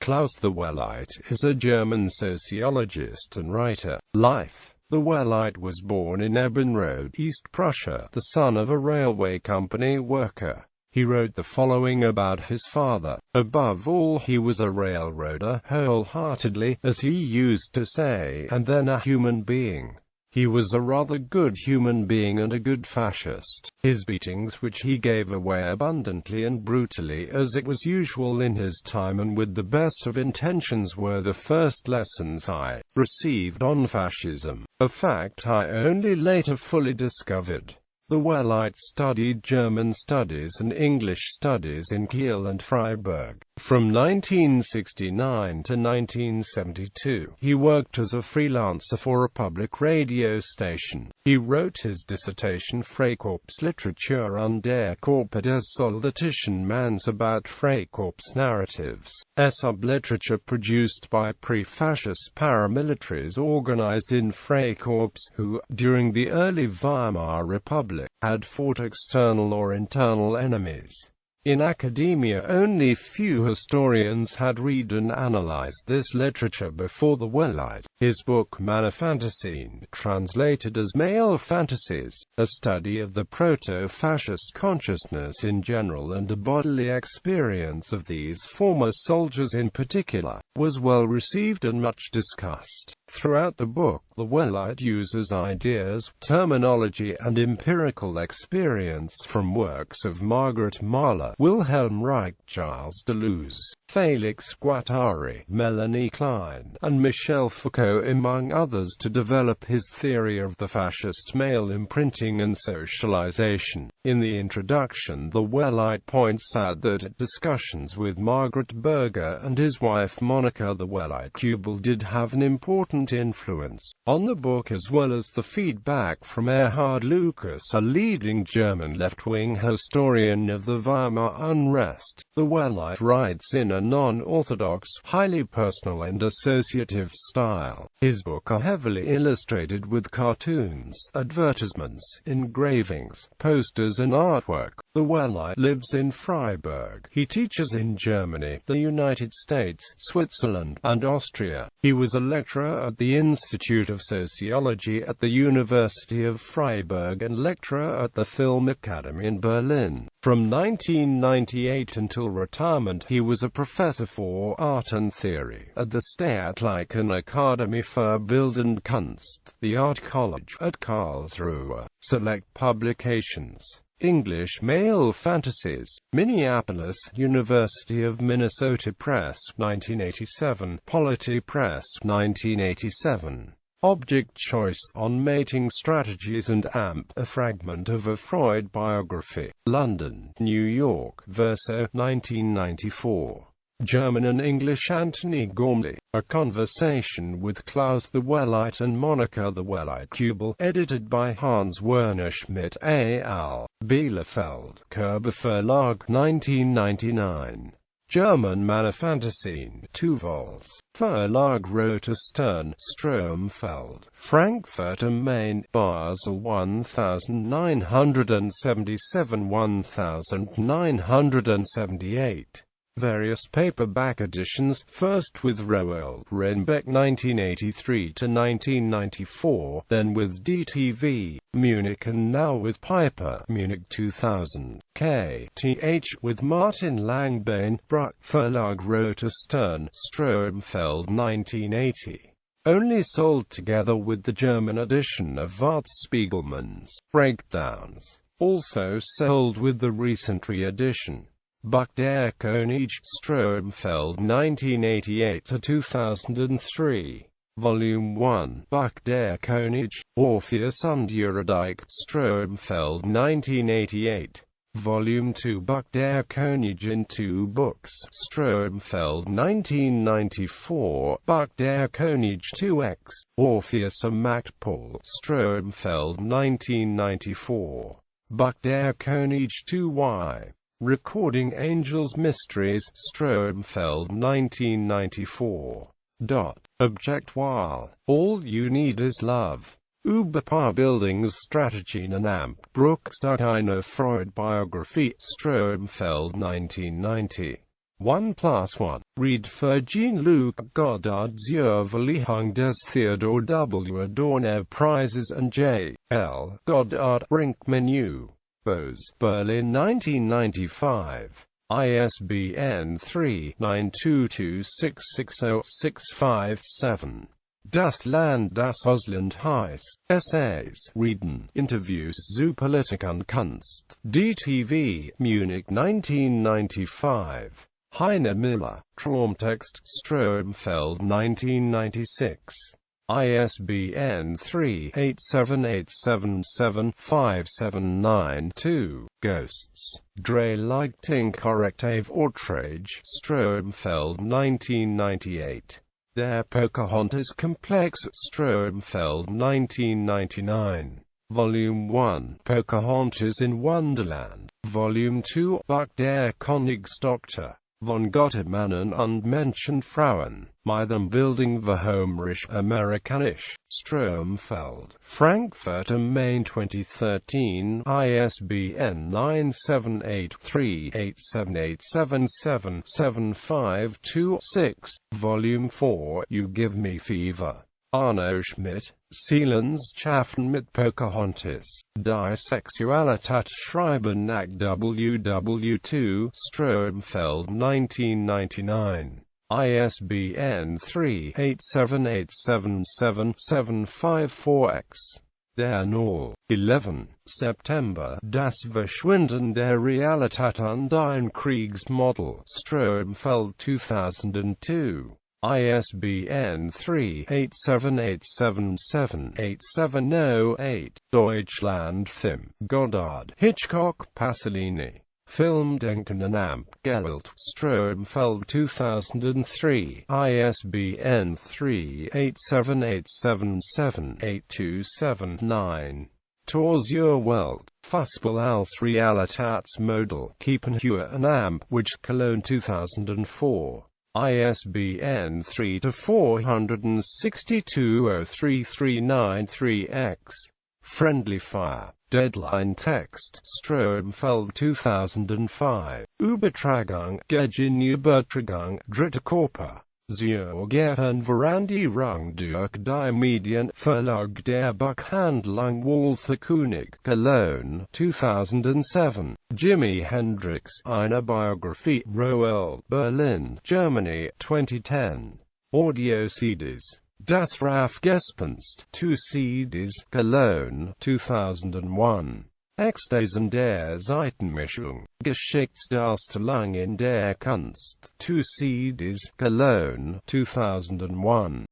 Klaus Theweleit is a German sociologist and writer. Life. Theweleit was born in Ebenrode, East Prussia, the son of a railway company worker. He wrote the following about his father: "Above all, he was a railroader, wholeheartedly, as he used to say, and then a human being. He was a rather good human being and a good fascist. His beatings, which he gave away abundantly and brutally, as it was usual in his time and with the best of intentions, were the first lessons I received on fascism, a fact I only later fully discovered." Theweleit studied German studies and English studies in Kiel and Freiburg. From 1969 to 1972, he worked as a freelancer for a public radio station. He wrote his dissertation Freikorpsliteratur und der Körper des Soldatischen Manns about Freikorps narratives, a sub-literature produced by pre-fascist paramilitaries organized in Freikorps, who, during the early Weimar Republic, had fought external or internal enemies. In academia, only few historians had read and analyzed this literature before Theweleit. His book Männerfantasien, translated as Male Fantasies, a study of the proto-fascist consciousness in general and the bodily experience of these former soldiers in particular, was well received and much discussed. Throughout the book, Theweleit uses ideas, terminology and empirical experience from works of Margaret Mahler, Wilhelm Reich, Gilles Deleuze, Félix Guattari, Melanie Klein, and Michel Foucault, among others, to develop his theory of the fascist male imprinting and socialization. In the introduction, Theweleit points out that at discussions with Margaret Berger and his wife Monica Theweleit did have an important influence on the book, as well as the feedback from Erhard Lucas, a leading German left-wing historian of the Weimar unrest. Theweleit writes in a non-orthodox, highly personal and associative style. His books are heavily illustrated with cartoons, advertisements, engravings, posters and artwork. Theweleit lives in Freiburg. He teaches in Germany, the United States, Switzerland, and Austria. He was a lecturer at the Institute of Sociology at the University of Freiburg and lecturer at the Film Academy in Berlin. From 1998 until retirement, he was a professor for art and theory at the Staatlichen Akademie für Bildende Kunst, the Art College at Karlsruhe. Select publications: English Male Fantasies, Minneapolis, University of Minnesota Press, 1987, Polity Press, 1987. Object Choice, On Mating Strategies and AMP, a fragment of a Freud biography. London, New York, Verso, 1994. German and English Anthony Gormley, A Conversation with Klaus Theweleit and Monica Theweleit, edited by Hans Werner Schmidt al. Bielefeld, Körber Verlag, 1999. German Männerfantasien, 2 vols. Verlag Roter Stern, Stromfeld, Frankfurt am Main, Basel 1977-1978. Various paperback editions, first with Roald Renbeck 1983–1994, then with DTV, Munich, and now with Piper, Munich 2000. KTH, with Martin Langbehn, Bruck Verlag Roter Stern, Stromfeld 1980. Only sold together with the German edition of Vart Spiegelman's Breakdowns. Also sold with the recent re-edition. Buck der König, Stromfeld 1988–2003. Volume 1, Buck der König, Orpheus und Eurydice, Stromfeld 1988. Volume 2, Buck der König in 2 books, Stromfeld 1994, Buck der König 2x, Orpheus am Marktpol, Stromfeld 1994. Buck der König 2y. Recording Angels Mysteries, Stromfeld 1994. Object while all you need is love. Über Paarbildungsstrategien und AMP. Bruchstück einer Freud Biography, Stromfeld 1990. 1 + 1. Read für Jean-Luc Godard's Verleihung des Theodor W. Adorno Prizes and J. L. Goddard Brinkmann Bose, Berlin 1995. ISBN 3-92266065-7. Das Land, das Ausland heißt. Essays, Reden, Interviews zu Politik und Kunst. DTV, Munich 1995. Heine Miller, Traumtext, Stromfeld 1996. ISBN 3-878775792. Ghosts, Drei-Lichtung Corrective Outrage, Stromfeld 1998. Der Pocahontas Complex, Stromfeld 1999. Volume 1, Pocahontas in Wonderland. Volume 2, Buck der Königstochter. Von Gottemannen und Menschenfrauen, Bildung verhomerisch amerikanisch, Stromfeld, Frankfurt am Main 2013, ISBN 9783878777526, Volume 4, You Give Me Fever. Arno Schmidt, Seelenschaften mit Pocahontas, Die Sexualität Schreiben nach WW2, Stromfeld 1999. ISBN 3-878777546. Der Null. 11. September. Das Verschwinden der Realität und ein Kriegsmodell. Stromfeld 2002. ISBN 3-878778708. Deutschlandfilm. Godard, Hitchcock, Pasolini. Filmdenken und Geld. Stromfeld 2003. ISBN 3-878778279. Tours Your World. Fußball als Realitätsmodell. Kiepenheuer und which Cologne 2004. ISBN 3-462-03393-X. Friendly Fire. Deadline Text. Stromfeld 2005. Übertragung, Gegenübertragung, Dritte Körper. Zur Gehirnveränderung durch die Medien. Verlag der Buchhandlung Walther König. Cologne, 2007. Jimi Hendrix, eine Biography. Roel, Berlin, Germany, 2010. Audio CDs. Das Raffgespenst, 2 CDs. Cologne, 2001. Ekstasen der Seitenmischung. Geschichtsdarstellung in der Kunst, 2 CDs. Cologne, 2001.